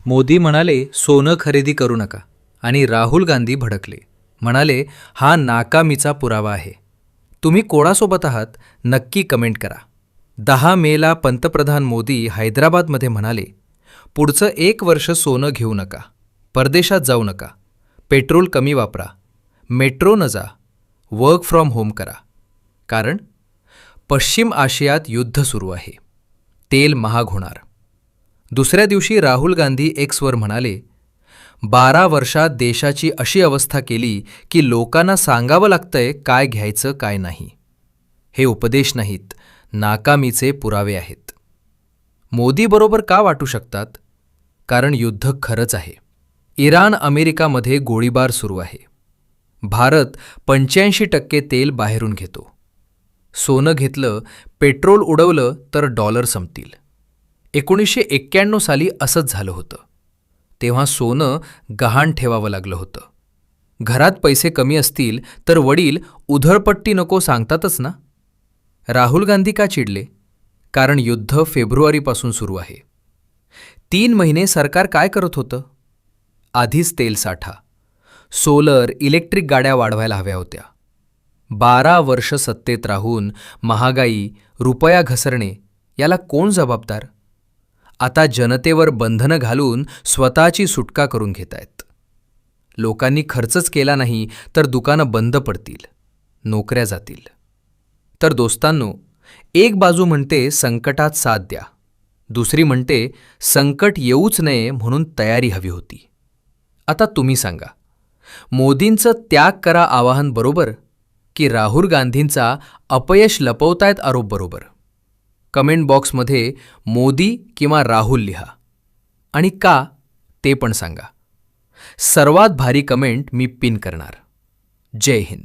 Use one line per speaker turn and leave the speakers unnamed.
मोदी म्हणाले सोनं खरेदी करू नका आणि राहुल गांधी भडकले, म्हणाले हा नाकामीचा पुरावा आहे. तुम्ही कोणासोबत आहात नक्की कमेंट करा. 10 मेला पंतप्रधान मोदी हैदराबादमध्ये म्हणाले, पुढचं 1 वर्ष सोनं घेऊ नका, परदेशात जाऊ नका, पेट्रोल कमी वापरा, मेट्रो न जा, वर्क फ्रॉम होम करा. कारण पश्चिम आशियात युद्ध सुरू आहे, तेल महाग होणार. दुसऱ्या दिवशी राहुल गांधी एक्सवर म्हणाले, 12 वर्षात देशाची अशी अवस्था केली की लोकांना सांगावं लागतंय काय घ्यायचं काय नाही. हे उपदेश नाहीत, नाकामीचे पुरावे आहेत. मोदी बरोबर का वाटू शकतात? कारण युद्ध खरंच आहे. इराण अमेरिकामध्ये गोळीबार सुरू आहे. भारत 85% तेल बाहेरून घेतो. सोनं घेतलं, पेट्रोल उडवलं तर डॉलर संपतील. 1991 साली असंच झालं होतं. तेव्हा सोनं गहाण ठेवावं लागलं होतं. घरात पैसे कमी असतील तर वडील उधळपट्टी नको सांगतातच ना. राहुल गांधी का चिडले? कारण युद्ध फेब्रुवारीपासून सुरू आहे. 3 महिने सरकार काय करत होतं? आधीच तेल साठा, सोलर, इलेक्ट्रिक गाड्या वाढवायला हव्या होत्या. 12 वर्ष सत्तेत राहून महागाई, रुपया घसरणे याला कोण जबाबदार? आता जनतेवर बंधनं घालून स्वतःची सुटका करून घेतायत. लोकांनी खर्चच केला नाही तर दुकानं बंद पडतील, नोकऱ्या जातील. तर दोस्तांनो, एक बाजू म्हणते संकटात साथ द्या, दुसरी म्हणते संकट येऊच नये म्हणून तयारी हवी होती. आता तुम्ही सांगा, मोदींचं त्याग करा आवाहन बरोबर की राहुल गांधींचा अपयश लपवतायत आरोप बरोबर? कमेंट बॉक्समध्ये मोदी किंवा राहुल लिहा आणि का ते पण सांगा. सर्वात भारी कमेंट मी पिन करणार. जय हिंद.